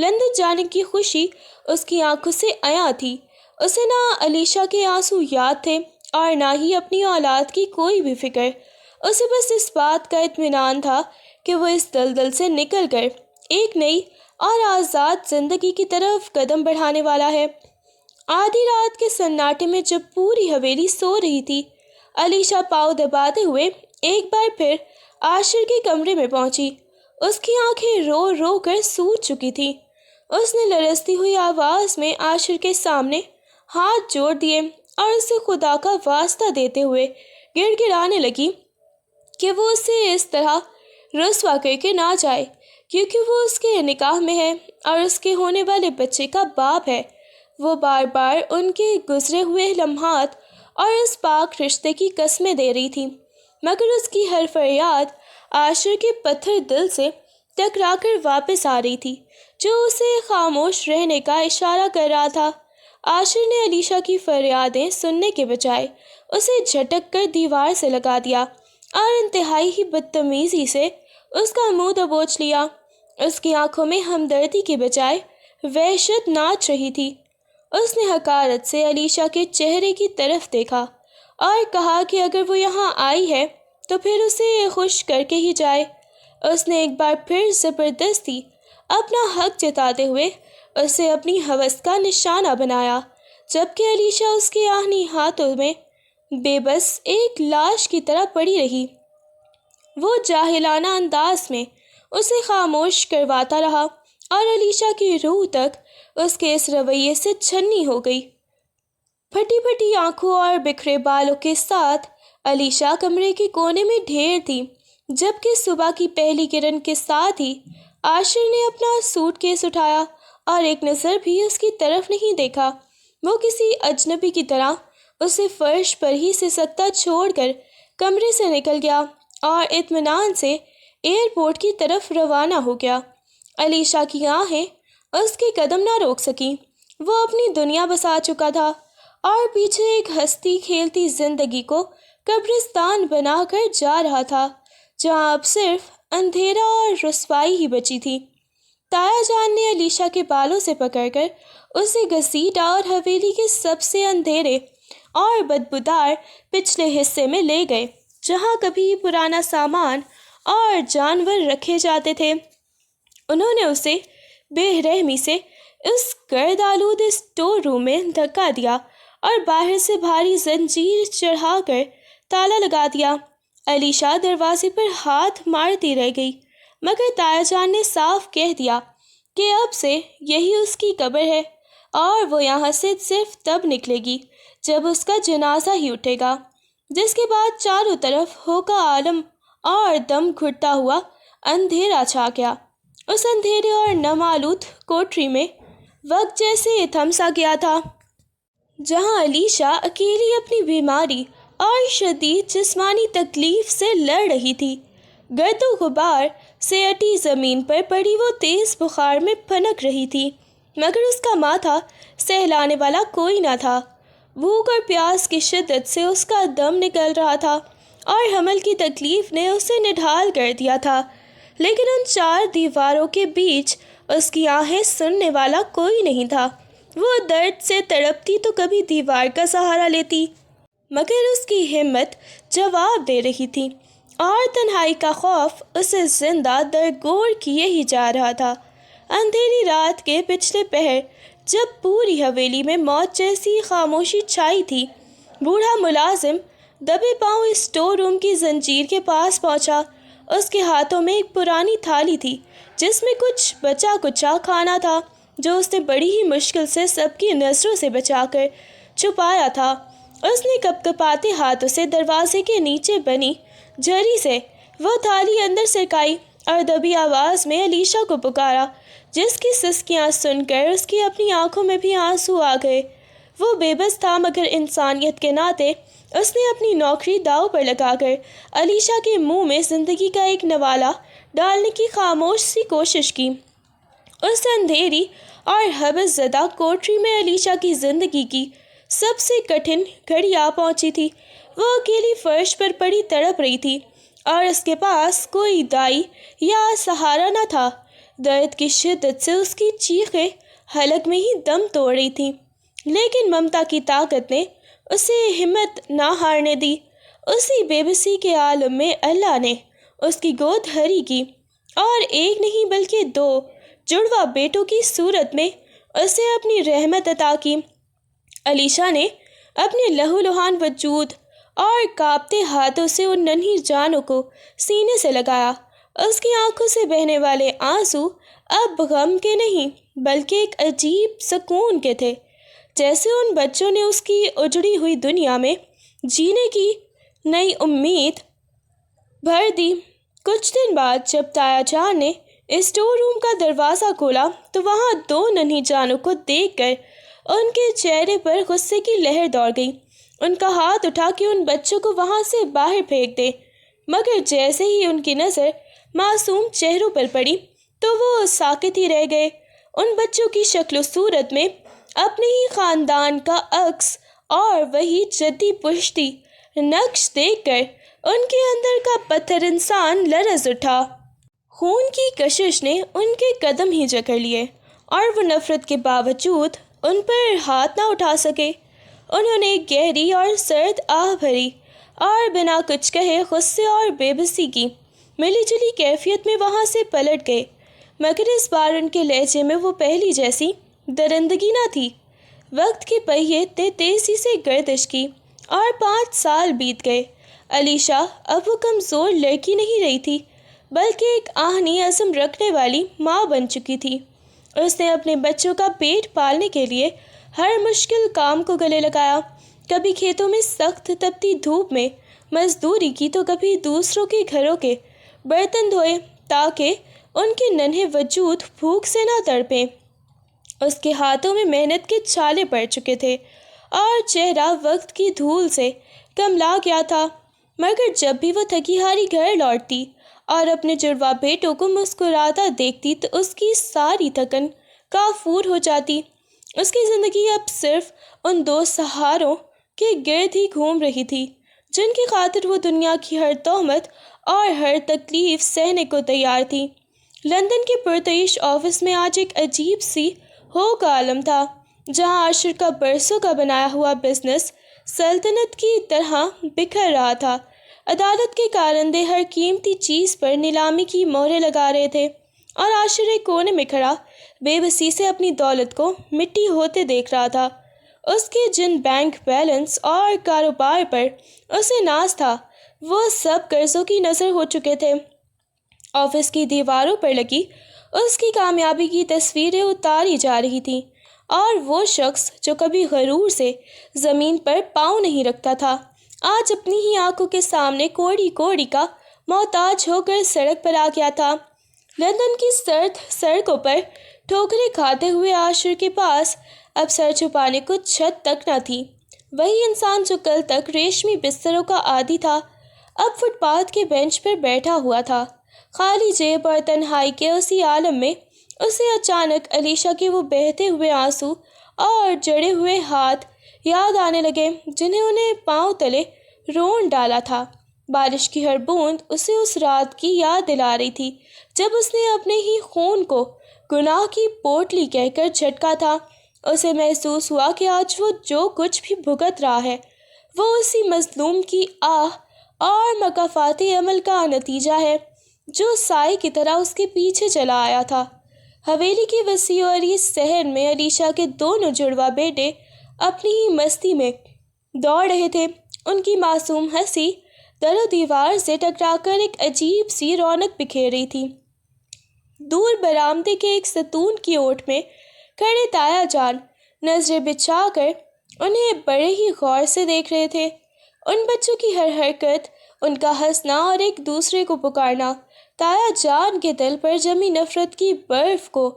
London جانے کی خوشی اس کی آنکھوں سے عیاں تھی۔ اسے نہ علیشا کے آنسو یاد تھے اور نہ ہی اپنی اولاد کی کوئی بھی فکر۔ اسے بس اس بات کا اطمینان تھا کہ وہ اس دلدل سے نکل کر ایک نئی اور آزاد زندگی کی طرف قدم بڑھانے والا ہے۔ آدھی رات کے سناٹے میں جب پوری حویلی سو رہی تھی، علیشا پاؤں دباتے ہوئے ایک بار پھر عاشر کے کمرے میں پہنچی۔ اس کی آنکھیں رو رو کر سوج چکی تھیں۔ اس نے لرزتی ہوئی آواز میں عاشر کے سامنے ہاتھ جوڑ دیے اور اسے خدا کا واسطہ دیتے ہوئے گڑ گڑانے لگی کہ وہ اسے اس طرح رسوا کر کے نہ جائے، کیونکہ وہ اس کے نکاح میں ہے اور اس کے ہونے والے بچے کا باپ ہے۔ وہ بار بار ان کے گزرے ہوئے لمحات اور اس پاک رشتے کی قسمیں دے رہی تھی، مگر اس کی ہر فریاد عاشر کے پتھر دل سے ٹکرا کر واپس آ رہی تھی، جو اسے خاموش رہنے کا اشارہ کر رہا تھا۔ عاشر نے علیشا کی فریادیں سننے کے بجائے اسے جھٹک کر دیوار سے لگا دیا اور انتہائی ہی بدتمیزی سے اس کا منہ دبوچ لیا۔ اس کی آنکھوں میں ہمدردی کے بجائے وحشت ناچ رہی تھی۔ اس نے حقارت سے علیشا کے چہرے کی طرف دیکھا اور کہا کہ اگر وہ یہاں آئی ہے تو پھر اسے خوش کر کے ہی جائے۔ اس نے ایک بار پھر زبردستی اپنا حق جتاتے ہوئے اسے اپنی ہوس کا نشانہ بنایا، جبکہ علیشا اس کے آہنی ہاتھوں میں بے بس ایک لاش کی طرح پڑی رہی۔ وہ جاہلانہ انداز میں اسے خاموش کرواتا رہا اور علیشا کی روح تک اس کے اس رویے سے چھنی ہو گئی۔ پھٹی پھٹی آنکھوں اور بکھرے بالوں کے ساتھ علیشا کمرے کے کونے میں ڈھیر تھی، جبکہ صبح کی پہلی کرن کے ساتھ ہی عاشر نے اپنا سوٹ کیس اٹھایا اور ایک نظر بھی اس کی طرف نہیں دیکھا۔ وہ کسی اجنبی کی طرح اسے فرش پر ہی سسکتا چھوڑ کر کمرے سے نکل گیا اور اطمینان سے ایئرپورٹ کی طرف روانہ ہو گیا۔ علیشا کی آنکھیں اس کے قدم نہ روک سکیں۔ وہ اپنی دنیا بسا چکا تھا اور پیچھے ایک ہستی کھیلتی زندگی کو قبرستان بنا کر جا رہا تھا، جہاں اب صرف اندھیرا اور رسوائی ہی بچی تھی۔ تایا جان نے علیشا کے بالوں سے پکڑ کر اسے گھسیٹا اور حویلی کے سب سے اندھیرے اور بدبودار پچھلے حصے میں لے گئے، جہاں کبھی پرانا سامان اور جانور رکھے جاتے تھے۔ انہوں نے اسے بے رحمی سے اس گرد آلود اسٹور روم میں دھکا دیا اور باہر سے بھاری زنجیر چڑھا کر تالا لگا دیا۔ علیشا دروازے پر ہاتھ مارتی رہ گئی، مگر تایا جان نے صاف کہہ دیا کہ اب سے یہی اس کی قبر ہے اور وہ یہاں سے صرف تب نکلے گی جب اس کا جنازہ ہی اٹھے گا، جس کے بعد چاروں طرف ہوگا عالم اور دم گھٹتا ہوا اندھیرا چھا گیا۔ اس اندھیرے اور نم آلود کوٹری میں وقت جیسے تھم سا گیا تھا، جہاں علیشا اکیلی اپنی بیماری اور شدید جسمانی تکلیف سے لڑ رہی تھی۔ گرد و غبار سے اٹی زمین پر پڑی وہ تیز بخار میں پھنک رہی تھی، مگر اس کا ماتھا سہلانے والا کوئی نہ تھا۔ بھوک اور پیاس کی شدت سے اس کا دم نکل رہا تھا اور حمل کی تکلیف نے اسے نڈھال کر دیا تھا، لیکن ان چار دیواروں کے بیچ اس کی آہیں سننے والا کوئی نہیں تھا۔ وہ درد سے تڑپتی تو کبھی دیوار کا سہارا لیتی، مگر اس کی ہمت جواب دے رہی تھی اور تنہائی کا خوف اسے زندہ درگور کیے ہی جا رہا تھا۔ اندھیری رات کے پچھلے پہر جب پوری حویلی میں موت جیسی خاموشی چھائی تھی، بوڑھا ملازم دبے پاؤں اسٹور روم کی زنجیر کے پاس پہنچا۔ اس کے ہاتھوں میں ایک پرانی تھالی تھی جس میں کچھ بچا کچا کھانا تھا، جو اس نے بڑی ہی مشکل سے سب کی نظروں سے بچا کر چھپایا تھا۔ اس نے کپکپاتے ہاتھوں سے دروازے کے نیچے بنی جھری سے وہ تھالی اندر سرکائی اور دبی آواز میں علیشا کو پکارا، جس کی سسکیاں سن کر اس کی اپنی آنکھوں میں بھی آنسو آ گئے۔ وہ بے بس تھا، مگر انسانیت کے ناطے اس نے اپنی نوکری داؤ پر لگا کر علیشا کے منہ میں زندگی کا ایک نوالا ڈالنے کی خاموش سی کوشش کی۔ اس اندھیری اور حبس زدہ کوٹری میں علیشا کی زندگی کی سب سے کٹھن گھڑی آ پہنچی تھی۔ وہ اکیلی فرش پر پڑی تڑپ رہی تھی اور اس کے پاس کوئی دائی یا سہارا نہ تھا۔ درد کی شدت سے اس کی چیخیں حلق میں ہی دم توڑ رہی تھیں، لیکن ممتا کی طاقت نے اسے ہمت نہ ہارنے دی۔ اسی بے بسی کے عالم میں اللہ نے اس کی گود ہری کی اور ایک نہیں بلکہ 2 جڑواں بیٹوں کی صورت میں اسے اپنی رحمت عطا کی۔ علیشا نے اپنے لہو لہان وجود اور کانپتے ہاتھوں سے ان ننھی جانوں کو سینے سے لگایا۔ اس کی آنکھوں سے بہنے والے آنسو اب غم کے نہیں بلکہ ایک عجیب سکون کے تھے، جیسے ان بچوں نے اس کی اجڑی ہوئی دنیا میں جینے کی نئی امید بھر دی۔ کچھ دن بعد جب تایا جان نے اسٹور روم کا دروازہ کھولا تو وہاں 2 ننھی جانوں کو دیکھ کر ان کے چہرے پر غصے کی لہر دوڑ گئی۔ ان کا ہاتھ اٹھا کہ ان بچوں کو وہاں سے باہر پھینک دے، مگر جیسے ہی ان کی نظر معصوم چہروں پر پڑی تو وہ ساکت ہی رہ گئے۔ ان بچوں کی شکل و صورت میں اپنے ہی خاندان کا عکس اور وہی جدی پشتی نقش دیکھ کر ان کے اندر کا پتھر انسان لرز اٹھا۔ خون کی کشش نے ان کے قدم ہی جکڑ لیے اور وہ نفرت کے باوجود ان پر ہاتھ نہ اٹھا سکے۔ انہوں نے ایک گہری اور سرد آہ بھری اور بنا کچھ کہے غصے اور بے بسی کی ملی جلی کیفیت میں وہاں سے پلٹ گئے، مگر اس بار ان کے لہجے میں وہ پہلی جیسی درندگی نہ تھی۔ وقت کے پہیے تیزی سے گردش کی اور 5 سال بیت گئے۔ علیشا اب وہ کمزور لڑکی نہیں رہی تھی بلکہ ایک آہنی عزم رکھنے والی ماں بن چکی تھی۔ اس نے اپنے بچوں کا پیٹ پالنے کے لیے ہر مشکل کام کو گلے لگایا، کبھی کھیتوں میں سخت تپتی دھوپ میں مزدوری کی تو کبھی دوسروں کے گھروں کے برتن دھوئے تاکہ ان کے ننھے وجود بھوک سے نہ تڑپیں۔ اس کے ہاتھوں میں محنت کے چھالے پڑ چکے تھے اور چہرہ وقت کی دھول سے کملا گیا تھا، مگر جب بھی وہ تھکی ہاری گھر لوٹتی اور اپنے جڑواں بیٹوں کو مسکراتا دیکھتی تو اس کی ساری تھکن کافور ہو جاتی۔ اس کی زندگی اب صرف ان 2 سہاروں کے گرد ہی گھوم رہی تھی جن کی خاطر وہ دنیا کی ہر تہمت اور ہر تکلیف سہنے کو تیار تھی۔ لندن کے پرتعیش آفس میں آج ایک عجیب سی ہو کا عالم تھا، جہاں عاشر کا برسوں کا بنایا ہوا بزنس سلطنت کی طرح بکھر رہا تھا۔ عدالت کے کارندے ہر قیمتی چیز پر نیلامی کی مہریں لگا رہے تھے اور عاشر ایک کونے میں کھڑا بے بسی سے اپنی دولت کو مٹی ہوتے دیکھ رہا تھا۔ اس کے جن بینک بیلنس اور کاروبار پر اسے ناز تھا وہ سب قرضوں کی نظر ہو چکے تھے۔ آفس کی دیواروں پر لگی اس کی کامیابی کی تصویریں اتاری جا رہی تھیں اور وہ شخص جو کبھی غرور سے زمین پر پاؤں نہیں رکھتا تھا آج اپنی ہی آنکھوں کے سامنے کوڑی کوڑی کا محتاج ہو کر سڑک پر آ گیا تھا۔ لندن کی سرد سڑکوں پر ٹھوکریں کھاتے ہوئے عاشر کے پاس اب سر چھپانے کو چھت تک نہ تھی۔ وہی انسان جو کل تک ریشمی بستروں کا عادی تھا اب فٹ پاتھ کے بینچ پر بیٹھا ہوا تھا، خالی جیب اور تنہائی کے اسی عالم میں اسے اچانک علیشا کے وہ بہتے ہوئے آنسو اور جڑے ہوئے ہاتھ یاد آنے لگے جنہیں انہیں پاؤں تلے رون ڈالا تھا۔ بارش کی ہر بوند اسے اس رات کی یاد دلا رہی تھی جب اس نے اپنے ہی خون کو گناہ کی پوٹلی کہہ کر جھٹکا تھا۔ اسے محسوس ہوا کہ آج وہ جو کچھ بھی بھگت رہا ہے وہ اسی مظلوم کی آہ اور مکافاتی عمل کا نتیجہ ہے جو سائے کی طرح اس کے پیچھے چلا آیا تھا۔ حویلی کی وسیع اور اس صحن میں علیشا کے دونوں جڑواں بیٹے اپنی ہی مستی میں دوڑ رہے تھے۔ ان کی معصوم ہنسی در و دیوار سے ٹکرا کر ایک عجیب سی رونق بکھیر رہی تھی۔ دور برآمدے کے ایک ستون کی اوٹ میں کھڑے تایا جان نظریں بچھا کر انہیں بڑے ہی غور سے دیکھ رہے تھے۔ ان بچوں کی ہر حرکت، ان کا ہنسنا اور ایک دوسرے کو پکارنا تایا جان کے دل پر جمی نفرت کی برف کو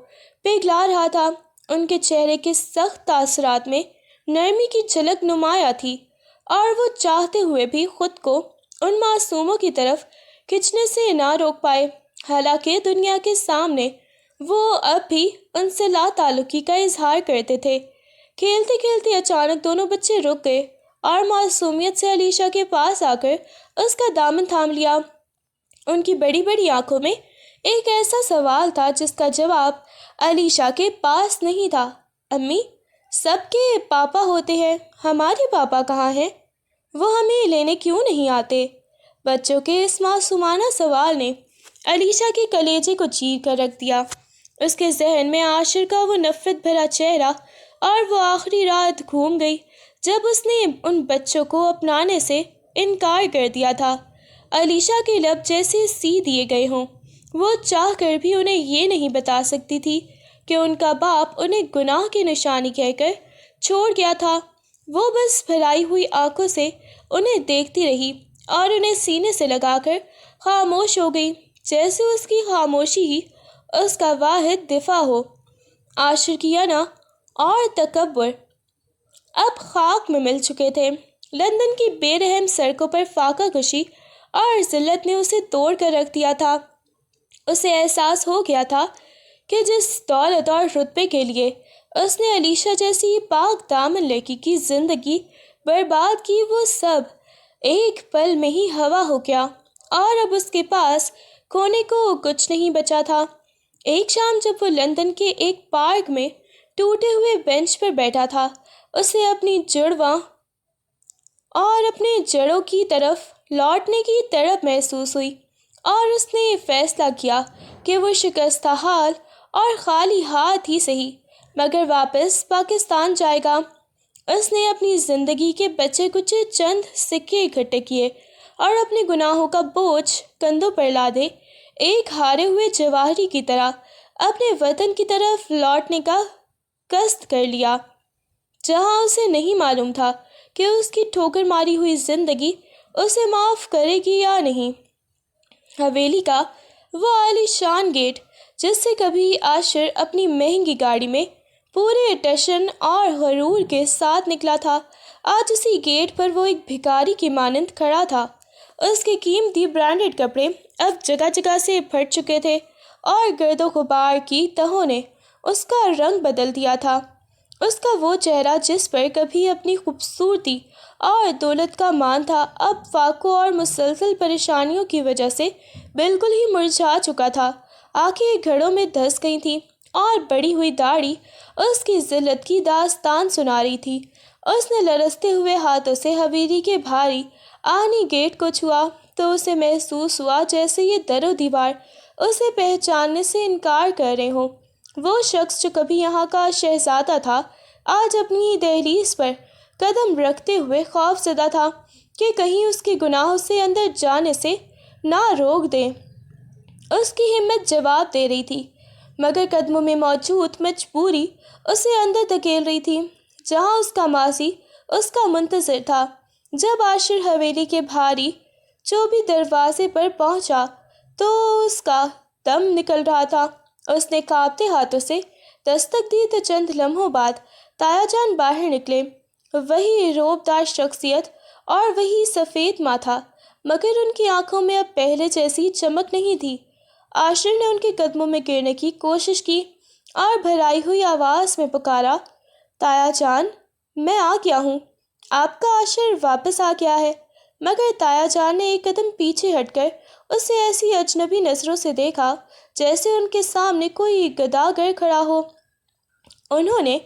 پگھلا رہا تھا۔ ان کے چہرے کے سخت تاثرات میں نرمی کی جھلک نمایاں تھی اور وہ چاہتے ہوئے بھی خود کو ان معصوموں کی طرف کھنچنے سے نہ روک پائے، حالانکہ دنیا کے سامنے وہ اب بھی ان سے لا تعلقی کا اظہار کرتے تھے۔ کھیلتے کھیلتے اچانک دونوں بچے رک گئے اور معصومیت سے علیشا کے پاس آ کر اس کا دامن تھام لیا۔ ان کی بڑی بڑی آنکھوں میں ایک ایسا سوال تھا جس کا جواب علیشا کے پاس نہیں تھا۔ امی، سب کے پاپا ہوتے ہیں، ہمارے پاپا کہاں ہیں؟ وہ ہمیں لینے کیوں نہیں آتے؟ بچوں کے اس معصومانہ سوال نے علیشا کے کلیجے کو چیر کر رکھ دیا۔ اس کے ذہن میں عاشر کا وہ نفرت بھرا چہرہ اور وہ آخری رات گھوم گئی جب اس نے ان بچوں کو اپنانے سے انکار کر دیا تھا۔ علیشا کے لب جیسے سی دیے گئے ہوں۔ وہ چاہ کر بھی انہیں یہ نہیں بتا سکتی تھی کہ ان کا باپ انہیں گناہ کی نشانی کہہ کر چھوڑ گیا تھا۔ وہ بس بھرائی ہوئی آنکھوں سے انہیں دیکھتی رہی اور انہیں سینے سے لگا کر خاموش ہو گئی، جیسے اس کی خاموشی ہی اس کا واحد دفاع ہو۔ عاشر کی انا اور تکبر اب خاک میں مل چکے تھے۔ لندن کی بے رحم سڑکوں پر فاقہ کشی اور ذلت نے اسے توڑ کر رکھ دیا تھا۔ اسے احساس ہو گیا تھا کہ جس دولت اور رتبے کے لیے اس نے علیشا جیسی پاک دامن لڑکی کی زندگی برباد کی، وہ سب ایک پل میں ہی ہوا ہو گیا اور اب اس کے پاس کھونے کو کچھ نہیں بچا تھا۔ ایک شام جب وہ لندن کے ایک پارک میں ٹوٹے ہوئے بینچ پر بیٹھا تھا، اسے اپنی جڑواں اور اپنے جڑوں کی طرف لوٹنے کی طرب محسوس ہوئی اور اس نے فیصلہ کیا کہ وہ شکستہ حال اور خالی ہاتھ ہی صحیح مگر واپس پاکستان جائے گا۔ اس نے اپنی زندگی کے بچے کچے چند سکے اکٹھے کیے اور اپنے گناہوں کا بوجھ کندھوں پر لادے ایک ہارے ہوئے جواہری کی طرح اپنے وطن کی طرف لوٹنے کا قصد کر لیا، جہاں اسے نہیں معلوم تھا کہ اس کی ٹھوکر ماری ہوئی زندگی اسے معاف کرے گی یا نہیں۔ حویلی کا وہ عالی شان گیٹ جس سے کبھی عاشر اپنی مہنگی گاڑی میں پورے ٹشن اور غرور کے ساتھ نکلا تھا، آج اسی گیٹ پر وہ ایک بھکاری کی مانند کھڑا تھا۔ اس کے قیمتی برانڈڈ کپڑے اب جگہ جگہ سے پھٹ چکے تھے اور گرد و غبار کی تہوں نے اس کا رنگ بدل دیا تھا۔ اس کا وہ چہرہ جس پر کبھی اپنی خوبصورتی اور دولت کا مان تھا، اب فاقوں اور مسلسل پریشانیوں کی وجہ سے بالکل ہی مرجھا چکا تھا۔ آنکھیں گھڑوں میں دھس گئی تھیں اور بڑی ہوئی داڑھی اس کی ذلت کی داستان سنا رہی تھی۔ اس نے لرزتے ہوئے ہاتھوں سے حویلی کے بھاری آہنی گیٹ کو چھوا تو اسے محسوس ہوا جیسے یہ در و دیوار اسے پہچاننے سے انکار کر رہے ہوں۔ وہ شخص جو کبھی یہاں کا شہزادہ تھا، آج اپنی ہی دہلیز پر قدم رکھتے ہوئے خوف زدہ تھا کہ کہیں اس کے گناہوں سے اندر جانے سے نہ روک دے۔ اس کی ہمت جواب دے رہی تھی مگر قدموں میں موجود مجبوری اسے اندر دھکیل رہی تھی، جہاں اس کا ماضی اس کا منتظر تھا۔ جب عاشر حویلی کے بھاری چوبی دروازے پر پہنچا تو اس کا دم نکل رہا تھا۔ اس نے کانپتے ہاتھوں سے دستک دی تو چند لمحوں بعد تایا جان باہر نکلے، وہی روبدار شخصیت اور وہی سفید ماتھا، مگر ان کی آنکھوں میں اب پہلے جیسی چمک نہیں تھی۔ عاشر نے ان کے قدموں میں گرنے کی کوشش کی اور بھرائی ہوئی آواز میں پکارا، تایا جان، میں آ گیا ہوں، آپ کا عاشر واپس آ گیا ہے۔ مگر تایا جان نے ایک قدم پیچھے ہٹ کر اسے ایسی اجنبی نظروں سے دیکھا جیسے ان کے سامنے کوئی گداگر کھڑا ہو۔ انہوں نے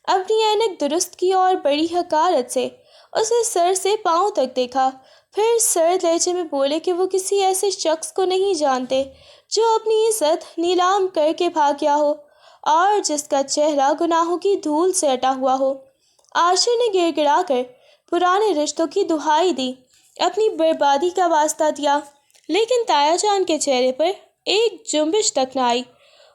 اپنی اینک درست کی اور بڑی حقارت سے اسے سر سے پاؤں تک دیکھا، پھر سرد لہجے میں بولے کہ وہ کسی ایسے شخص کو نہیں جانتے جو اپنی عزت نیلام کر کے بھاگ گیا ہو اور جس کا چہرہ گناہوں کی دھول سے اٹا ہوا ہو۔ عاشر نے گڑ گڑا کر پرانے رشتوں کی دہائی دی، اپنی بربادی کا واسطہ دیا، لیکن تایا جان کے چہرے پر ایک جنبش تک نہ آئی۔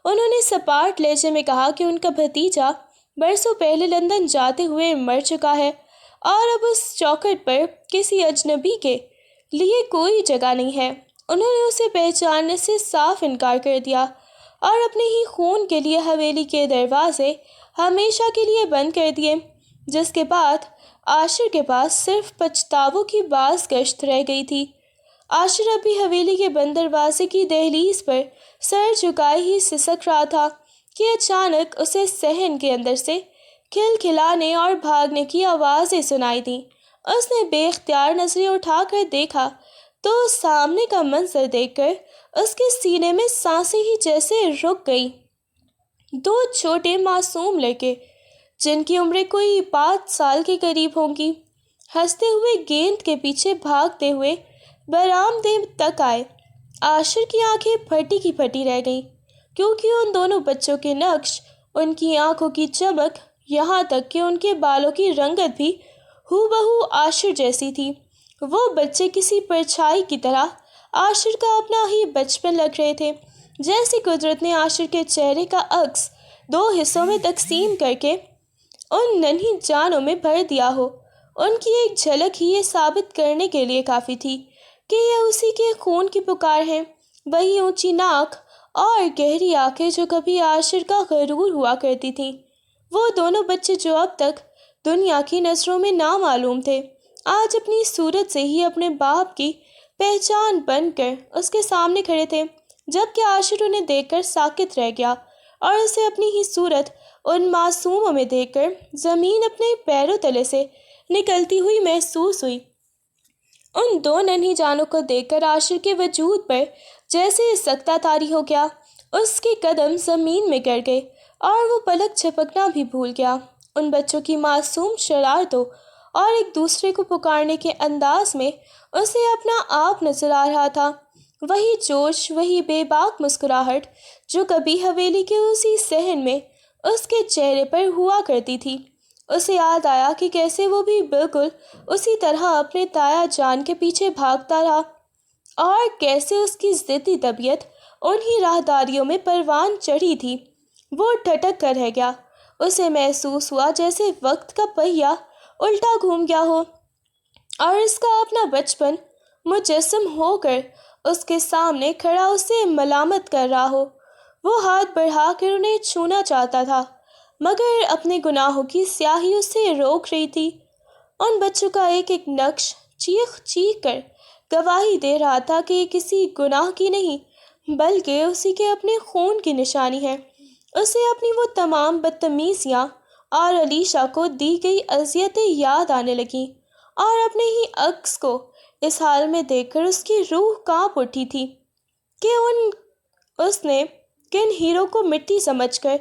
انہوں نے سپاٹ لہجے میں کہا کہ ان کا بھتیجا برسوں پہلے لندن جاتے ہوئے مر چکا ہے اور اب اس چوکھٹ پر کسی اجنبی کے لیے کوئی جگہ نہیں ہے۔ انہوں نے اسے پہچاننے سے صاف انکار کر دیا اور اپنے ہی خون کے لیے حویلی کے دروازے ہمیشہ کے لیے بند کر دیے، جس کے بعد عاشر کے پاس صرف پچھتاووں کی باز گشت رہ گئی تھی۔ عاشر ابھی حویلی کے بند دروازے کی دہلیز پر سر جھکائے ہی سسک رہا تھا کہ اچانک اسے صحن کے اندر سے کھلکھلانے اور بھاگنے کی آوازیں سنائی دیں۔ اس نے بے اختیار نظریں اٹھا کر دیکھا تو سامنے کا منظر دیکھ کر اس کے سینے میں سانسیں ہی جیسے رک گئی۔ دو چھوٹے معصوم لڑکے جن کی عمریں کوئی 5 سال کے قریب ہوں گی، ہنستے ہوئے گیند کے پیچھے بھاگتے ہوئے برآمدے تک آئے۔ عاشر کی آنکھیں پھٹی کی پھٹی رہ گئیں، کیونکہ ان دونوں بچوں کے نقش، ان کی آنکھوں کی چمک، یہاں تک کہ ان کے بالوں کی رنگت بھی ہو بہو عاشر جیسی تھی۔ وہ بچے کسی پرچھائی کی طرح عاشر کا اپنا ہی بچپن لگ رہے تھے، جیسے قدرت نے عاشر کے چہرے کا عکس 2 حصوں میں تقسیم کر کے ان ننھی جانوں میں بھر دیا ہو۔ ان کی ایک جھلک ہی یہ ثابت کرنے کے لیے کافی تھی کہ یہ اسی کے خون کی پکار ہیں، وہی اونچی ناک اور گہری آنکھیں جو کبھی عاشر کا غرور ہوا کرتی تھیں۔ وہ دونوں بچے جو اب تک دنیا کی نظروں میں نامعلوم تھے، آج اپنی صورت سے ہی اپنے باپ کی پہچان بن کر اس کے سامنے کھڑے تھے، جبکہ عاشر انہیں دیکھ کر ساکت رہ گیا اور اسے اپنی ہی صورت ان معصوموں میں دیکھ کر زمین اپنے پیروں تلے سے نکلتی ہوئی محسوس ہوئی۔ ان 2 ننھی جانوں کو دیکھ کر عاشر کے وجود پر جیسے سکتہ طاری ہو گیا، اس کے قدم زمین میں گر گئے اور وہ پلک جھپکنا بھی بھول گیا۔ ان بچوں کی معصوم شرارتوں اور ایک دوسرے کو پکارنے کے انداز میں اسے اپنا آپ نظر آ رہا تھا، وہی جوش، وہی بے باک مسکراہٹ جو کبھی حویلی کے اسی صحن میں اس کے چہرے پر ہوا کرتی تھی۔ اسے یاد آیا کہ کیسے وہ بھی بالکل اسی طرح اپنے تایا جان کے پیچھے بھاگتا رہا، اور کیسے اس کی ضدی طبیعت انہی راہداریوں میں پروان چڑھی تھی۔ وہ ٹھٹک کر رہ گیا۔ اسے محسوس ہوا جیسے وقت کا پہیہ الٹا گھوم گیا ہو اور اس کا اپنا بچپن مجسم ہو کر اس کے سامنے کھڑا اسے ملامت کر رہا ہو۔ وہ ہاتھ بڑھا کر انہیں چھونا چاہتا تھا، مگر اپنے گناہوں کی سیاہی اسے روک رہی تھی۔ ان بچوں کا ایک ایک نقش چیخ چیخ کر گواہی دے رہا تھا کہ یہ کسی گناہ کی نہیں، بلکہ اسی کے اپنے خون کی نشانی ہے۔ اسے اپنی وہ تمام بدتمیزیاں اور علیشا کو دی گئی اذیتیں یاد آنے لگیں، اور اپنے ہی عکس کو اس حال میں دیکھ کر اس کی روح کانپ اٹھی تھی کہ اس نے کن ہیرو کو مٹی سمجھ کر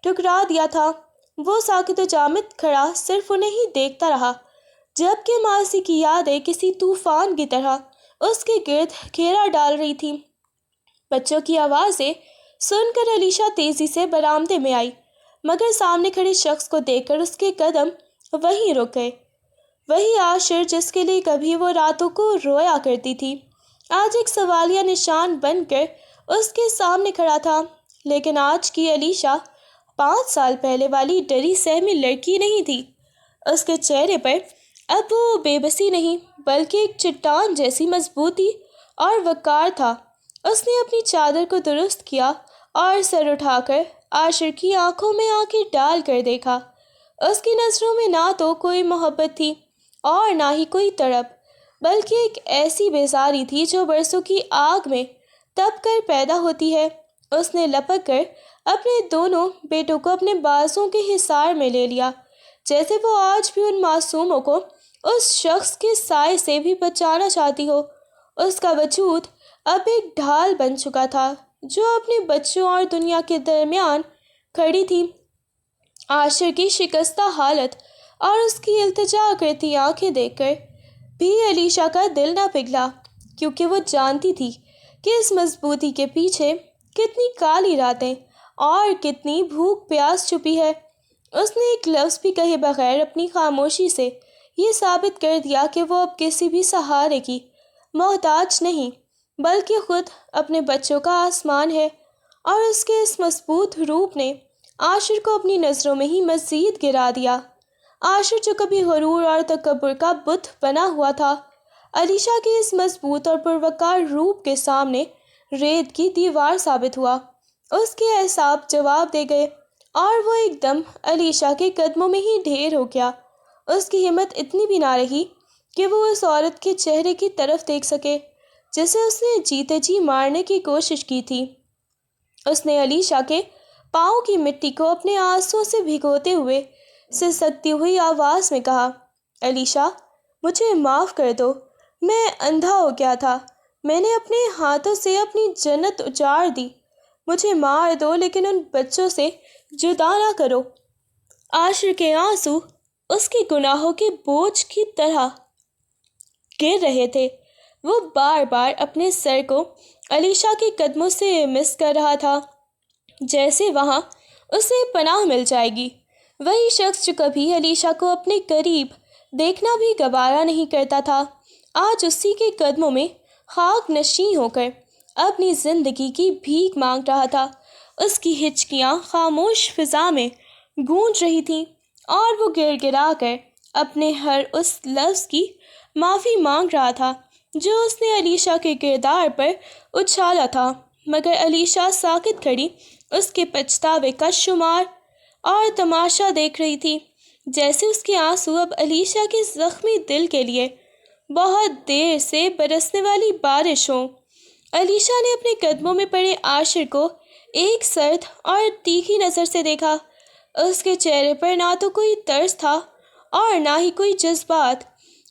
ٹھکرا دیا تھا۔ وہ ساکت و جامد کھڑا صرف انہیں ہی دیکھتا رہا، جبکہ ماضی کی یادیں کسی طوفان کی طرح اس کے گرد گھیرا ڈال رہی تھیں۔ بچوں کی آوازیں سن کر علیشا تیزی سے برآمدے میں آئی، مگر سامنے کھڑے شخص کو دیکھ کر اس کے قدم وہیں رک گئے۔ وہی عاشر جس کے لیے کبھی وہ راتوں کو رویا کرتی تھی، آج ایک سوالیہ نشان بن کر اس کے سامنے کھڑا تھا۔ لیکن آج کی علیشا 5 سال پہلے والی ڈری سہمی لڑکی نہیں تھی۔ اس کے چہرے پر اب وہ بے بسی نہیں، بلکہ ایک چٹان جیسی مضبوطی اور وقار تھا۔ اس نے اپنی چادر کو درست کیا اور سر اٹھا کر عاشر کی آنکھوں میں آنکھیں ڈال کر دیکھا۔ اس کی نظروں میں نہ تو کوئی محبت تھی اور نہ ہی کوئی تڑپ، بلکہ ایک ایسی بیزاری تھی جو برسوں کی آگ میں تپ کر پیدا ہوتی ہے۔ اس نے لپک کر اپنے دونوں بیٹوں کو اپنے بازوں کے حصار میں لے لیا، جیسے وہ آج بھی ان معصوموں کو اس شخص کے سائے سے بھی بچانا چاہتی ہو۔ اس کا وجود اب ایک ڈھال بن چکا تھا جو اپنے بچوں اور دنیا کے درمیان کھڑی تھی۔ عاشر کی شکستہ حالت اور اس کی التجا کرتی آنکھیں دیکھ کر بھی علیشا کا دل نہ پگھلا، کیونکہ وہ جانتی تھی کہ اس مضبوطی کے پیچھے کتنی کالی راتیں اور کتنی بھوک پیاس چھپی ہے۔ اس نے ایک لفظ بھی کہے بغیر اپنی خاموشی سے یہ ثابت کر دیا کہ وہ اب کسی بھی سہارے کی محتاج نہیں، بلکہ خود اپنے بچوں کا آسمان ہے۔ اور اس کے اس مضبوط روپ نے عاشر کو اپنی نظروں میں ہی مزید گرا دیا۔ عاشر جو کبھی غرور اور تکبر کا بت بنا ہوا تھا، علیشا کے اس مضبوط اور پروقار روپ کے سامنے ریت کی دیوار ثابت ہوا۔ اس کے اعصاب جواب دے گئے اور وہ ایک دم علیشا کے قدموں میں ہی ڈھیر ہو گیا۔ اس کی ہمت اتنی بھی نہ رہی کہ وہ اس عورت کے چہرے کی طرف دیکھ سکے جسے اس نے جیتے جی مارنے کی کوشش کی تھی۔ اس نے علیشا کے پاؤں کی مٹی کو اپنے آنسوؤں سے بھگوتے ہوئے سسکتی ہوئی آواز میں کہا، علیشا، مجھے معاف کر دو، میں اندھا ہو گیا تھا، میں نے اپنے ہاتھوں سے اپنی جنت اجاڑ دی، مجھے مار دو لیکن ان بچوں سے جدا نہ کرو۔ عاشر کے آنسو اس کے گناہوں کے بوجھ کی طرح گر رہے تھے۔ وہ بار بار اپنے سر کو علیشا کے قدموں سے مس کر رہا تھا، جیسے وہاں اسے پناہ مل جائے گی۔ وہی شخص جو کبھی علیشا کو اپنے قریب دیکھنا بھی گوارا نہیں کرتا تھا، آج اسی کے قدموں میں خاک نشیں ہو کر اپنی زندگی کی بھیک مانگ رہا تھا۔ اس کی ہچکیاں خاموش فضا میں گونج رہی تھیں اور وہ گر گرا کر اپنے ہر اس لفظ کی معافی مانگ رہا تھا جو اس نے علیشا کے کردار پر اچھالا تھا، مگر علیشا ساکت کھڑی اس کے پچھتاوے کا شمار اور تماشا دیکھ رہی تھی، جیسے اس کے آنسو اب علیشا کے زخمی دل کے لیے بہت دیر سے برسنے والی بارش ہوں۔ علیشا نے اپنے قدموں میں پڑے عاشر کو ایک سرد اور تیکھی نظر سے دیکھا۔ اس کے چہرے پر نہ تو کوئی ترس تھا اور نہ ہی کوئی جذبات۔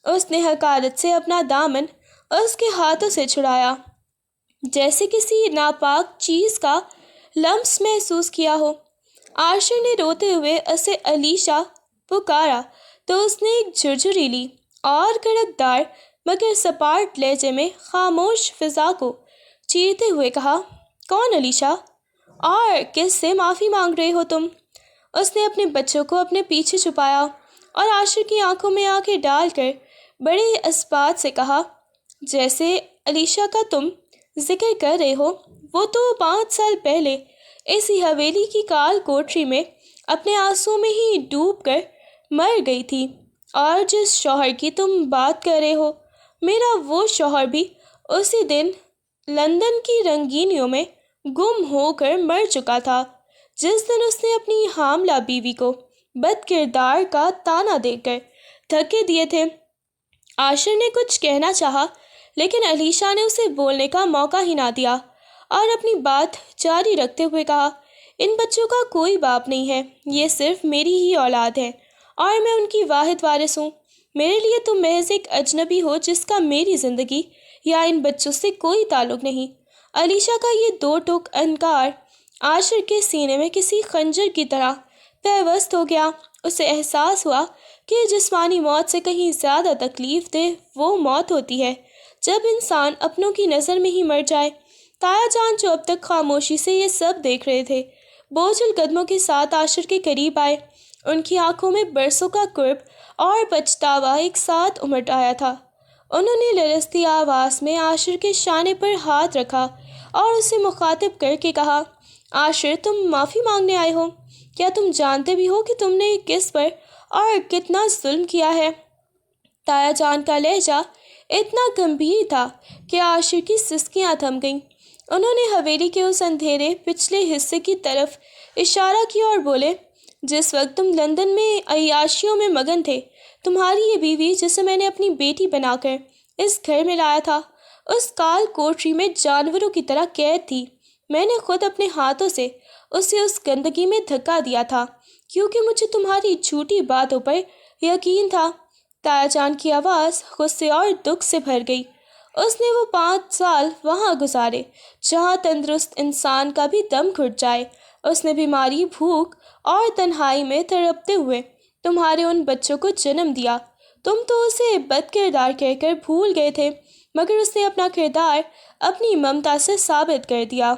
اس نے حقارت سے اپنا دامن اس کے ہاتھوں سے چھڑایا، جیسے کسی ناپاک چیز کا لمس محسوس کیا ہو۔ عاشر نے روتے ہوئے اسے علیشا پکارا تو اس نے ایک جھرجھری لی اور کڑکدار مگر سپاٹ لہجے میں خاموش فضا کو چیرتے ہوئے کہا، کون علیشا؟ اور کس سے معافی مانگ رہے ہو تم؟ اس نے اپنے بچوں کو اپنے پیچھے چھپایا اور عاشر کی آنکھوں میں آنکھیں ڈال کر بڑے اثبات سے کہا، جیسے علیشا کا تم ذکر کر رہے ہو، وہ تو 5 سال پہلے اسی حویلی کی کال کوٹری میں اپنے آنسوں میں ہی ڈوب کر مر گئی تھی، اور جس شوہر کی تم بات کر رہے ہو، میرا وہ شوہر بھی اسی دن لندن کی رنگینیوں میں گم ہو کر مر چکا تھا، جس دن اس نے اپنی حاملہ بیوی کو بد کردار کا طعنہ دے کر دھکے دیے تھے۔ عاشر نے کچھ کہنا چاہا لیکن علیشا نے اسے بولنے کا موقع ہی نہ دیا اور اپنی بات جاری رکھتے ہوئے کہا، ان بچوں کا کوئی باپ نہیں ہے، یہ صرف میری ہی اولاد ہے اور میں ان کی واحد وارث ہوں۔ میرے لیے تم محض ایک اجنبی ہو جس کا میری زندگی یا ان بچوں سے کوئی تعلق نہیں۔ علیشا کا یہ 2 ٹوک انکار عاشر کے سینے میں کسی خنجر کی طرح پیوست ہو گیا۔ اسے احساس ہوا کہ جسمانی موت سے کہیں زیادہ تکلیف دہ وہ موت ہوتی ہے جب انسان اپنوں کی نظر میں ہی مر جائے۔ تایا جان جو اب تک خاموشی سے یہ سب دیکھ رہے تھے، بوجھل قدموں کے ساتھ عاشر کے قریب آئے۔ ان کی آنکھوں میں برسوں کا قرب اور پچھتاوا ایک ساتھ امٹ آیا تھا۔ انہوں نے لرزتی آواز میں عاشر کے شانے پر ہاتھ رکھا اور اسے مخاطب کر کے کہا، عاشر، تم معافی مانگنے آئے ہو؟ کیا تم جانتے بھی ہو کہ تم نے کس پر اور کتنا ظلم کیا ہے؟ تایا جان کا لہجہ اتنا گمبھیر تھا کہ عاشر کی سسکیاں تھم گئیں۔ انہوں نے حویلی کے اس اندھیرے پچھلے حصے کی طرف اشارہ کیا اور بولے، جس وقت تم لندن میں عیاشیوں میں مگن تھے، تمہاری یہ بیوی جسے میں نے اپنی بیٹی بنا کر اس گھر میں لایا تھا، اس کال کوٹری میں جانوروں کی طرح قید تھی۔ میں نے خود اپنے ہاتھوں سے اسے اس گندگی میں دھکا دیا تھا کیونکہ مجھے تمہاری جھوٹی باتوں پر یقین تھا۔ تایا جان کی آواز غصے اور دکھ سے بھر گئی۔ اس نے وہ 5 سال وہاں گزارے جہاں تندرست انسان کا بھی دم گھٹ جائے۔ اس نے بیماری، بھوک اور تنہائی میں تڑپتے ہوئے تمہارے ان بچوں کو جنم دیا۔ تم تو اسے بد کردار کہہ کر بھول گئے تھے، مگر اس نے اپنا کردار اپنی ممتا سے ثابت کر دیا۔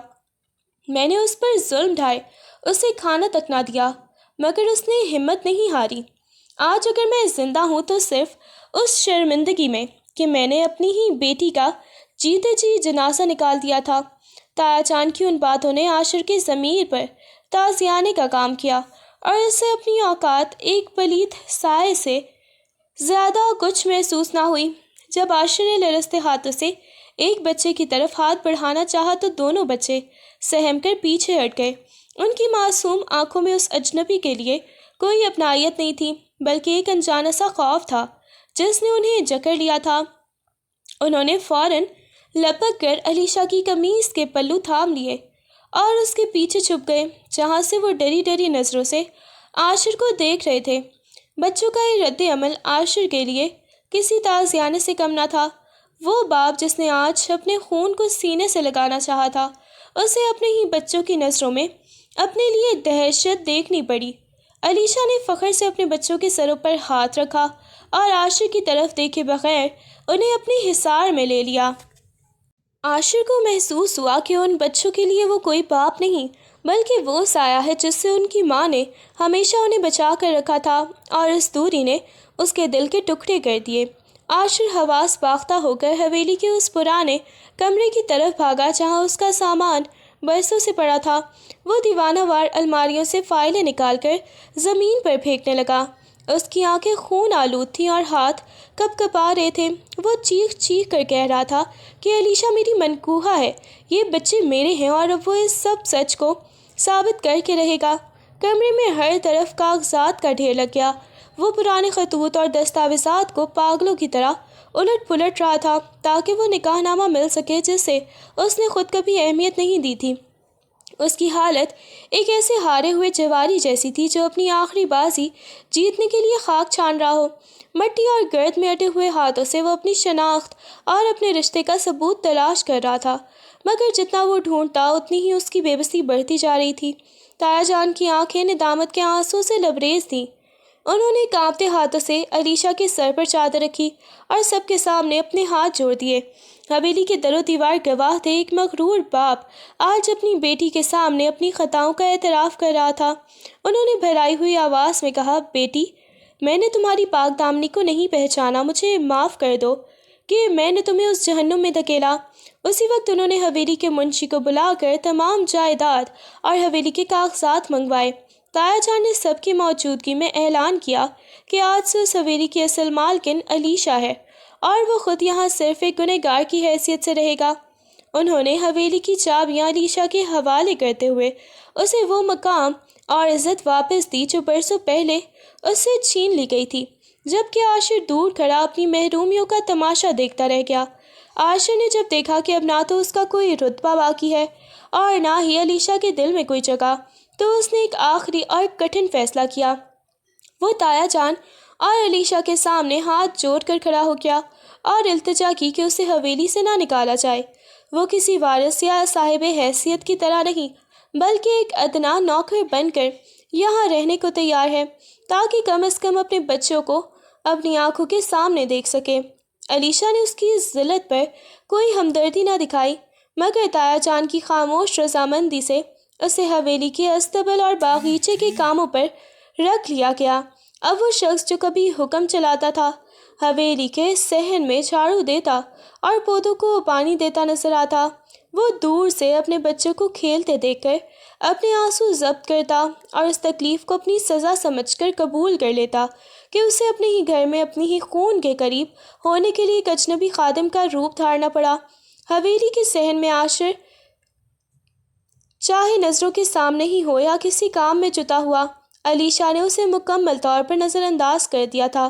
میں نے اس پر ظلم ڈھائے، اسے کھانا تک نہ دیا، مگر اس نے ہمت نہیں ہاری۔ آج اگر میں زندہ ہوں تو صرف اس شرمندگی میں کہ میں نے اپنی ہی بیٹی کا جیتے جی جنازہ نکال دیا تھا۔ تایا جان کی ان باتوں نے عاشر کے ضمیر پر تازیانے کا کام کیا اور اسے اپنی اوقات ایک پلیت سائے سے زیادہ کچھ محسوس نہ ہوئی۔ جب عاشر نے لرزتے ہاتھوں سے ایک بچے کی طرف ہاتھ بڑھانا چاہا تو دونوں بچے سہم کر پیچھے ہٹ گئے۔ ان کی معصوم آنکھوں میں اس اجنبی کے لیے کوئی اپنائیت نہیں تھی، بلکہ ایک انجانا سا خوف تھا جس نے انہیں جکڑ لیا تھا۔ انہوں نے فوراً لپک کر علیشا کی قمیص کے پلو تھام لیے اور اس کے پیچھے چھپ گئے، جہاں سے وہ ڈری ڈری نظروں سے عاشر کو دیکھ رہے تھے۔ بچوں کا یہ رد عمل عاشر کے لیے کسی تازیانے سے کم نہ تھا۔ وہ باپ جس نے آج اپنے خون کو سینے سے لگانا چاہا تھا، اسے اپنے ہی بچوں کی نظروں میں اپنے لیے دہشت دیکھنی پڑی۔ علیشا نے فخر سے اپنے بچوں کے سروں پر ہاتھ رکھا اور عاشر کی طرف دیکھے بغیر انہیں اپنے حصار میں لے لیا۔ عاشر کو محسوس ہوا کہ ان بچوں کے لیے وہ کوئی باپ نہیں بلکہ وہ سایہ ہے جس سے ان کی ماں نے ہمیشہ انہیں بچا کر رکھا تھا، اور اس دوری نے اس کے دل کے ٹکڑے کر دیے۔ عاشر حواس باختہ ہو کر حویلی کے اس پرانے کمرے کی طرف بھاگا جہاں اس کا سامان برسوں سے پڑا تھا۔ وہ دیوانہ وار الماریوں سے فائلیں نکال کر زمین پر پھینکنے لگا۔ اس کی آنکھیں خون آلود تھیں اور ہاتھ کپ کپا رہے تھے۔ وہ چیخ چیخ کر کہہ رہا تھا کہ علیشا میری منکوہا ہے، یہ بچے میرے ہیں اور اب وہ اس سب سچ کو ثابت کر کے رہے گا۔ کمرے میں ہر طرف کاغذات کا ڈھیر لگ گیا۔ وہ پرانے خطوط اور دستاویزات کو پاگلوں کی طرح الٹ پلٹ رہا تھا تاکہ وہ نکاح نامہ مل سکے جسے اس نے خود کبھی اہمیت نہیں دی تھی۔ اس کی حالت ایک ایسے ہارے ہوئے جواری جیسی تھی جو اپنی آخری بازی جیتنے کے لیے خاک چھان رہا ہو۔ مٹی اور گرد میں اٹے ہوئے ہاتھوں سے وہ اپنی شناخت اور اپنے رشتے کا ثبوت تلاش کر رہا تھا، مگر جتنا وہ ڈھونڈتا اتنی ہی اس کی بے بسی بڑھتی جا رہی تھی۔ تایا جان کی آنکھیں ندامت کے آنسوں سے لبریز تھیں۔ انہوں نے کانپتے ہاتھوں سے علیشا کے سر پر چادر رکھی اور سب کے سامنے اپنے ہاتھ جوڑ دیے۔ حویلی کے در و دیوار گواہ تھے۔ ایک مغرور باپ آج اپنی بیٹی کے سامنے اپنی خطاؤں کا اعتراف کر رہا تھا۔ انہوں نے بھرائی ہوئی آواز میں کہا، بیٹی، میں نے تمہاری پاک دامنی کو نہیں پہچانا، مجھے معاف کر دو کہ میں نے تمہیں اس جہنم میں دھکیلا۔ اسی وقت انہوں نے حویلی کے منشی کو بلا کر تمام جائیداد اور حویلی کے کاغذات منگوائے۔ تایا جان نے سب کی موجودگی میں اعلان کیا کہ آج سے اس حویلی کی اصل مالکن علیشا ہے اور وہ خود یہاں صرف ایک گنہگار کی حیثیت سے رہے گا۔ انہوں نے حویلی کی چابیاں علیشا کے حوالے کرتے ہوئے اسے وہ مقام اور عزت واپس دی جو برسوں پہلے اس سے چھین لی گئی تھی، جبکہ عاشر دور کھڑا اپنی محرومیوں کا تماشا دیکھتا رہ گیا۔ عاشر نے جب دیکھا کہ اب نہ تو اس کا کوئی رتبہ باقی ہے اور نہ ہی علیشا کے دل میں کوئی جگہ، تو اس نے ایک آخری اور کٹھن فیصلہ کیا۔ وہ تایا جان اور علیشا کے سامنے ہاتھ جوڑ کر کھڑا ہو گیا اور التجا کی کہ اسے حویلی سے نہ نکالا جائے۔ وہ کسی وارث یا صاحب حیثیت کی طرح نہیں بلکہ ایک ادنا نوکر بن کر یہاں رہنے کو تیار ہے تاکہ کم از کم اپنے بچوں کو اپنی آنکھوں کے سامنے دیکھ سکے۔ علیشا نے اس کی اس ذلت پر کوئی ہمدردی نہ دکھائی، مگر تایا جان کی خاموش رضامندی سے اسے حویلی کے استبل اور باغیچے کے کاموں پر رکھ لیا گیا۔ اب وہ شخص جو کبھی حکم چلاتا تھا، حویلی کے صحن میں جھاڑو دیتا اور پودوں کو پانی دیتا نظر آتا، وہ دور سے اپنے بچوں کو کھیلتے دیکھ کر اپنے آنسو ضبط کرتا اور اس تکلیف کو اپنی سزا سمجھ کر قبول کر لیتا کہ اسے اپنے ہی گھر میں اپنی ہی خون کے قریب ہونے کے لیے ایک اجنبی خادم کا روپ دھارنا پڑا۔ حویلی کے صحن میں عاشر چاہے نظروں کے سامنے ہی ہو یا کسی کام میں جتا ہوا، علیشا نے اسے مکمل طور پر نظر انداز کر دیا تھا۔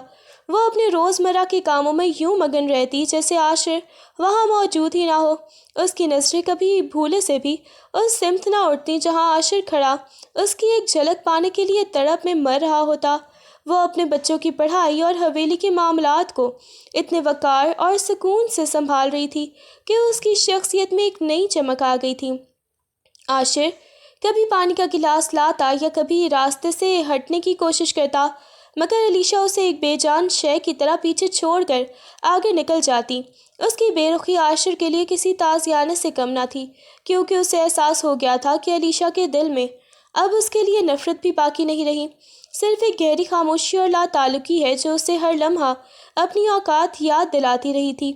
وہ اپنے روزمرہ کے کاموں میں یوں مگن رہتی جیسے عاشر وہاں موجود ہی نہ ہو۔ اس کی نظریں کبھی بھولے سے بھی اس سمت نہ اٹھتی جہاں عاشر کھڑا اس کی ایک جھلک پانے کے لیے تڑپ میں مر رہا ہوتا۔ وہ اپنے بچوں کی پڑھائی اور حویلی کے معاملات کو اتنے وقار اور سکون سے سنبھال رہی تھی کہ اس کی شخصیت میں ایک نئی چمک آ گئی تھی۔ عاشر کبھی پانی کا گلاس لاتا یا کبھی راستے سے ہٹنے کی کوشش کرتا، مگر علیشا اسے ایک بے جان شے کی طرح پیچھے چھوڑ کر آگے نکل جاتی۔ اس کی بے رخی عاشر کے لیے کسی تازیانہ سے کم نہ تھی، کیونکہ اسے احساس ہو گیا تھا کہ علیشا کے دل میں اب اس کے لیے نفرت بھی باقی نہیں رہی، صرف ایک گہری خاموشی اور لا تعلقی ہے جو اسے ہر لمحہ اپنی اوقات یاد دلاتی رہی تھی۔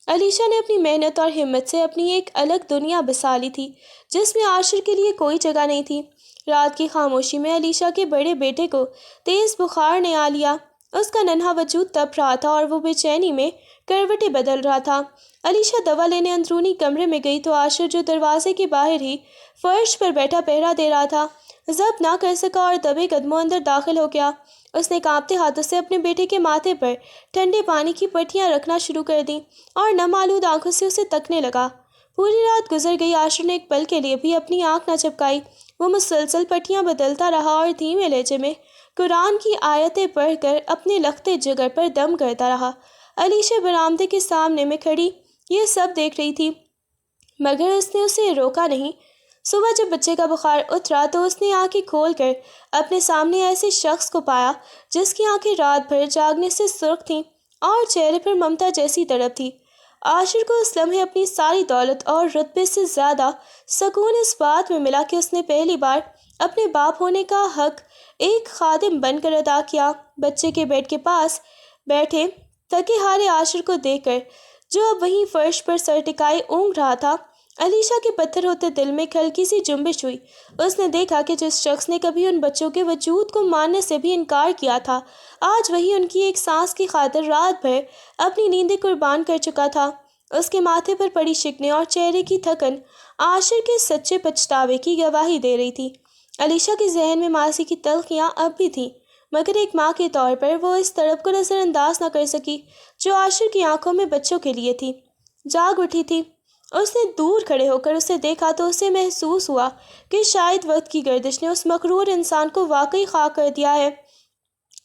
علیشا نے اپنی محنت اور ہمت سے اپنی ایک الگ دنیا بسا لی تھی جس میں عاشر کے لیے کوئی جگہ نہیں تھی۔ رات کی خاموشی میں علیشا کے بڑے بیٹے کو تیز بخار نے آ لیا۔ اس کا ننھا وجود تپ رہا تھا اور وہ بے چینی میں کروٹیں بدل رہا تھا۔ علیشا دوا لینے اندرونی کمرے میں گئی تو عاشر جو دروازے کے باہر ہی فرش پر بیٹھا پہرا دے رہا تھا ضبط نہ کر سکا اور دبے قدموں اندر داخل ہو گیا۔ اس نے کانپتے ہاتھوں سے اپنے بیٹے کے ماتھے پر ٹھنڈے پانی کی پٹیاں رکھنا شروع کر دیں اور نم آلود آنکھوں سے اسے تکنے لگا۔ پوری رات گزر گئی، عاشر نے ایک پل کے لیے بھی اپنی آنکھ نہ جھپکائی۔ وہ مسلسل پٹیاں بدلتا رہا اور دھیمے لہجے میں قرآن کی آیتیں پڑھ کر اپنے لختے جگر پر دم کرتا رہا۔ علیشا برآمدے کے سامنے میں کھڑی یہ سب دیکھ رہی تھی مگر اس نے اسے روکا نہیں۔ صبح جب بچے کا بخار اترا تو اس نے آنکھیں کھول کر اپنے سامنے ایسے شخص کو پایا جس کی آنکھیں رات بھر جاگنے سے سرخ تھیں اور چہرے پر ممتا جیسی تڑپ تھی۔ عاشر کو اس لمحے اپنی ساری دولت اور رتبے سے زیادہ سکون اس بات میں ملا کہ اس نے پہلی بار اپنے باپ ہونے کا حق ایک خادم بن کر ادا کیا۔ بچے کے بیڈ کے پاس بیٹھے تھکے ہارے عاشر کو دیکھ کر جو اب وہیں فرش پر سر ٹکائے اونگ رہا تھا، علیشا کے پتھر ہوتے دل میں ہلکی سی جنبش ہوئی۔ اس نے دیکھا کہ جس شخص نے کبھی ان بچوں کے وجود کو ماننے سے بھی انکار کیا تھا، آج وہی ان کی ایک سانس کی خاطر رات بھر اپنی نیندیں قربان کر چکا تھا۔ اس کے ماتھے پر پڑی شکنیں اور چہرے کی تھکن عاشر کے سچے پچھتاوے کی گواہی دے رہی تھی۔ علیشا کے ذہن میں ماضی کی تلخیاں اب بھی تھیں، مگر ایک ماں کے طور پر وہ اس تڑپ کو نظر انداز نہ کر سکی جو عاشر کی آنکھوں میں بچوں کے لیے تھی۔ جاگ اٹھی تھی۔ اس نے دور کھڑے ہو کر اسے دیکھا تو اسے محسوس ہوا کہ شاید وقت کی گردش نے اس مغرور انسان کو واقعی خاک کر دیا ہے۔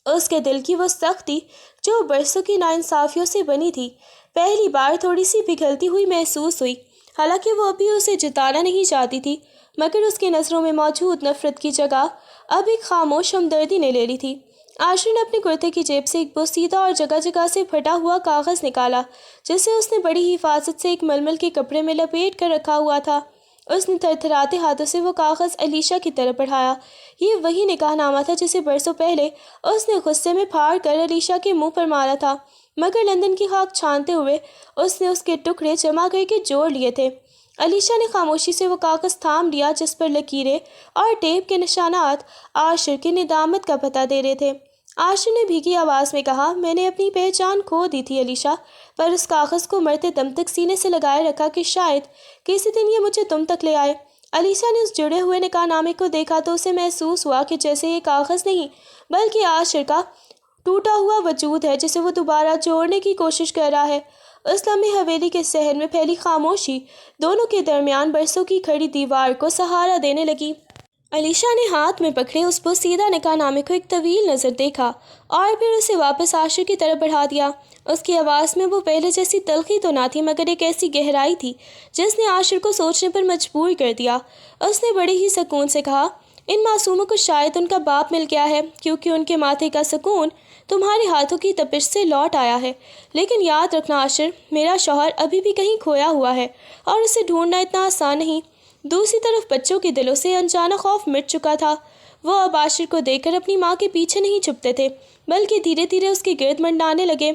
اس کے دل کی وہ سختی جو برسوں کی ناانصافیوں سے بنی تھی پہلی بار تھوڑی سی پگھلتی ہوئی محسوس ہوئی۔ حالانکہ وہ ابھی اسے جتانا نہیں چاہتی تھی، مگر اس کی نظروں میں موجود نفرت کی جگہ اب ایک خاموش ہمدردی نے لے لی تھی۔ عاشر نے اپنے کرتے کی جیب سے ایک بوسیدہ اور جگہ جگہ سے پھٹا ہوا کاغذ نکالا جسے اس نے بڑی حفاظت سے ایک ململ کے کپڑے میں لپیٹ کر رکھا ہوا تھا۔ اس نے تھرتھراتے ہاتھوں سے وہ کاغذ علیشا کی طرف بڑھایا۔ یہ وہی نکاح نامہ تھا جسے برسوں پہلے اس نے غصے میں پھاڑ کر علیشا کے منہ پر مارا تھا، مگر لندن کی خاک چھانتے ہوئے اس نے اس کے ٹکڑے جمع کر کے جوڑ لیے تھے۔ علیشا نے خاموشی سے وہ کاغذ تھام لیا جس پر لکیریں اور ٹیپ کے نشانات عاشر کی ندامت کا پتہ دے رہے تھے۔ عاشر نے بھیگی آواز میں کہا، میں نے اپنی پہچان کھو دی تھی علیشا، پر اس کاغذ کو مرتے دم تک سینے سے لگائے رکھا کہ شاید کسی دن یہ مجھے تم تک لے آئے۔ علیشا نے اس جڑے ہوئے نکاح نامے کو دیکھا تو اسے محسوس ہوا کہ جیسے یہ کاغذ نہیں بلکہ عاشر کا ٹوٹا ہوا وجود ہے جسے وہ دوبارہ جوڑنے کی کوشش کر رہا ہے۔ اس لمحے حویلی کے صحن میں پھیلی خاموشی دونوں کے درمیان برسوں کی کھڑی دیوار کو سہارا دینے لگی۔ علیشا نے ہاتھ میں پکڑے اس بوسیدہ نکاح نامے کو ایک طویل نظر دیکھا اور پھر اسے واپس عاشر کی طرف بڑھا دیا۔ اس کی آواز میں وہ پہلے جیسی تلخی تو نہ تھی مگر ایک ایسی گہرائی تھی جس نے عاشر کو سوچنے پر مجبور کر دیا۔ اس نے بڑے ہی سکون سے کہا، ان معصوموں کو شاید ان کا باپ مل گیا ہے کیونکہ ان کے ماتھے کا سکون تمہارے ہاتھوں کی تپش سے لوٹ آیا ہے، لیکن یاد رکھنا عاشر، میرا شوہر ابھی بھی کہیں کھویا ہوا ہے اور اسے ڈھونڈنا اتنا آسان نہیں۔ دوسری طرف بچوں کے دلوں سے انجانا خوف مٹ چکا تھا۔ وہ اب عاشر کو دیکھ کر اپنی ماں کے پیچھے نہیں چھپتے تھے بلکہ دھیرے دھیرے اس کے گرد منڈانے لگے۔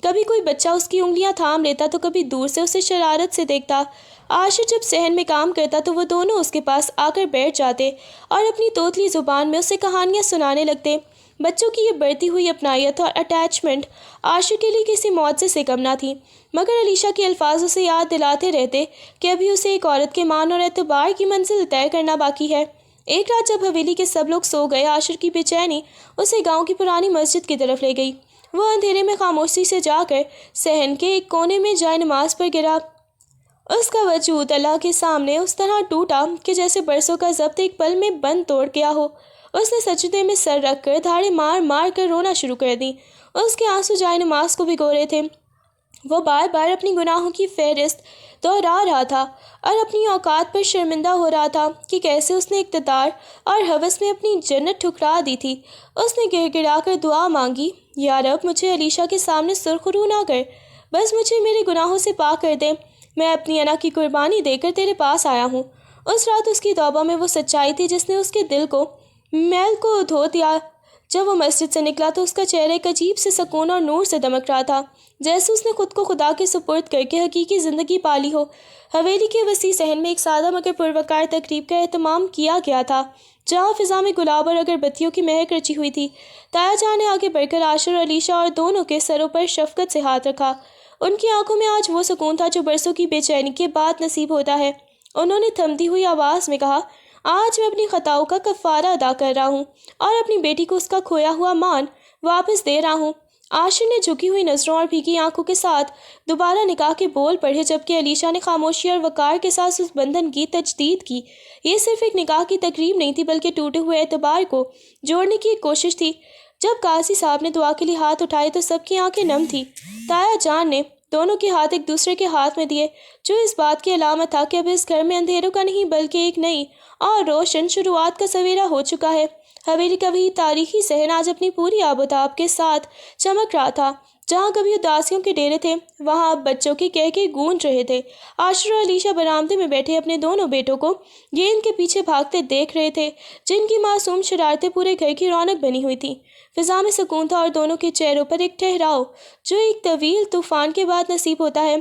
کبھی کوئی بچہ اس کی انگلیاں تھام لیتا تو کبھی دور سے اسے شرارت سے دیکھتا۔ عاشر جب صحن میں کام کرتا تو وہ دونوں اس کے پاس آ کر بیٹھ جاتے اور اپنی توتلی زبان میں اسے کہانیاں سنانے لگتے۔ بچوں کی یہ بڑھتی ہوئی اپنائیت اور اٹیچمنٹ عاشر کے لیے کسی معجزے سے کم نہ تھی، مگر علیشا کے الفاظ اسے یاد دلاتے رہتے کہ ابھی اسے ایک عورت کے مان اور اعتبار کی منزل طے کرنا باقی ہے۔ ایک رات جب حویلی کے سب لوگ سو گئے، عاشر کی بے چینی اسے گاؤں کی پرانی مسجد کی طرف لے گئی۔ وہ اندھیرے میں خاموشی سے جا کر صحن کے ایک کونے میں جائے نماز پر گرا۔ اس کا وجود اللہ کے سامنے اس طرح ٹوٹا کہ جیسے برسوں کا ضبط ایک پل میں بند توڑ گیا ہو۔ اس نے سجدے میں سر رکھ کر دھاڑیں مار مار کر رونا شروع کر دی۔ اس کے آنسو جائے نماز کو بھگو رہے تھے۔ وہ بار بار اپنی گناہوں کی فہرست دہرا رہا تھا اور اپنی اوقات پر شرمندہ ہو رہا تھا کہ کیسے اس نے اقتدار اور ہوس میں اپنی جنت ٹھکرا دی تھی۔ اس نے گڑ گڑا کر دعا مانگی، یا رب مجھے علیشا کے سامنے سرخ رو نہ کر، بس مجھے میرے گناہوں سے پاک کر دے، میں اپنی انا کی قربانی دے کر تیرے پاس آیا ہوں۔ اس رات اس کی توبہ میں وہ سچائی تھی جس نے اس کے دل کو میل کو دھو دیا۔ جب وہ مسجد سے نکلا تو اس کا چہرہ ایک عجیب سے سکون اور نور سے دمک رہا تھا، جیسے اس نے خود کو خدا کے سپرد کر کے حقیقی زندگی پالی ہو۔ حویلی کے وسیع صحن میں ایک سادہ مگر پروقار تقریب کا اہتمام کیا گیا تھا جہاں فضا میں گلاب اور اگربتیوں کی مہک رچی ہوئی تھی۔ تایا جان نے آگے بڑھ کر عاشر اور علیشا اور دونوں کے سروں پر شفقت سے ہاتھ رکھا۔ ان کی آنکھوں میں آج وہ سکون تھا جو برسوں کی بے چینی کے بعد نصیب ہوتا ہے۔ انہوں نے تھمتی ہوئی آواز میں کہا، آج میں اپنی خطاؤں کا کفارہ ادا کر رہا ہوں اور اپنی بیٹی کو اس کا کھویا ہوا مان واپس دے رہا ہوں۔ عاشر نے جھکی ہوئی نظروں اور بھیگی آنکھوں کے ساتھ دوبارہ نکاح کے بول پڑھے، جبکہ علیشا نے خاموشی اور وقار کے ساتھ اس بندھن کی تجدید کی۔ یہ صرف ایک نکاح کی تقریب نہیں تھی بلکہ ٹوٹے ہوئے اعتبار کو جوڑنے کی ایک کوشش تھی۔ جب قاضی صاحب نے دعا کے لیے ہاتھ اٹھائے تو سب کی آنکھیں نم تھیں۔ تایا جان نے دونوں کے ہاتھ ایک دوسرے کے ہاتھ میں دیے، جو اس بات کی علامت تھا کہ اب اس گھر میں اندھیروں کا نہیں بلکہ ایک نئی اور روشن شروعات کا سویرا ہو چکا ہے۔ حویلی کا وہی تاریخی صحن آج اپنی پوری آب و تاب کے ساتھ چمک رہا تھا۔ جہاں کبھی اداسیوں کے ڈیرے تھے، وہاں اب بچوں کے کہکے گونج رہے تھے۔ عاشر اور علیشہ برآمدے میں بیٹھے اپنے دونوں بیٹوں کو گیند کے پیچھے بھاگتے دیکھ رہے تھے، جن کی معصوم شرارتیں پورے گھر کی رونق بنی ہوئی تھیں۔ فضا میں سکون تھا اور دونوں کے چہروں پر ایک ٹھہراؤ، جو ایک طویل طوفان کے بعد نصیب ہوتا ہے۔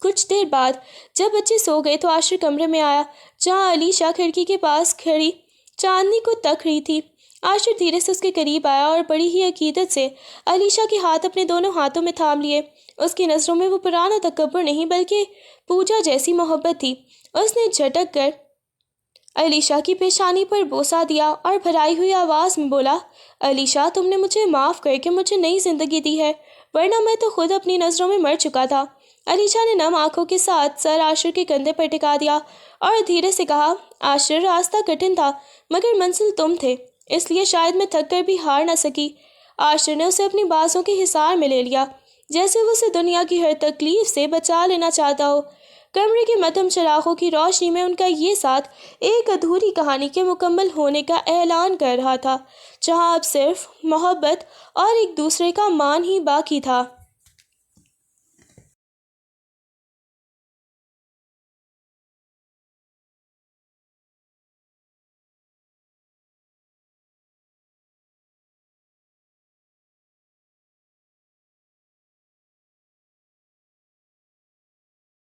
کچھ دیر بعد جب بچے سو گئے تو عاشر کمرے میں آیا، جہاں علیشہ کھڑکی کے پاس کھڑی چاندنی کو تک رہی تھی۔ عاشر دھیرے سے اس کے قریب آیا اور بڑی ہی عقیدت سے علیشہ کے ہاتھ اپنے دونوں ہاتھوں میں تھام لیے۔ اس کی نظروں میں وہ پرانا تکبر نہیں بلکہ پوجا جیسی محبت تھی۔ اس نے جھٹک کر علیشہ کی پیشانی پر بوسہ دیا اور بھرائی ہوئی آواز میں بولا، علیشہ، تم نے مجھے معاف کر کے مجھے نئی زندگی دی ہے، ورنہ میں تو خود اپنی نظروں میں مر چکا تھا۔ علیشہ نے نم آنکھوں کے ساتھ سر عاشر کے کندھے پر ٹکا دیا اور دھیرے سے کہا، عاشر، راستہ کٹھن تھا مگر منزل تم تھے، اس لیے شاید میں تھک کر بھی ہار نہ سکی۔ عاشر نے اسے اپنی بازوں کے حصار میں لے لیا، جیسے وہ اسے دنیا کی ہر تکلیف سے بچا لینا چاہتا ہو۔ کمرے کے مدھم چراغوں کی روشنی میں ان کا یہ ساتھ ایک ادھوری کہانی کے مکمل ہونے کا اعلان کر رہا تھا، جہاں اب صرف محبت اور ایک دوسرے کا مان ہی باقی تھا۔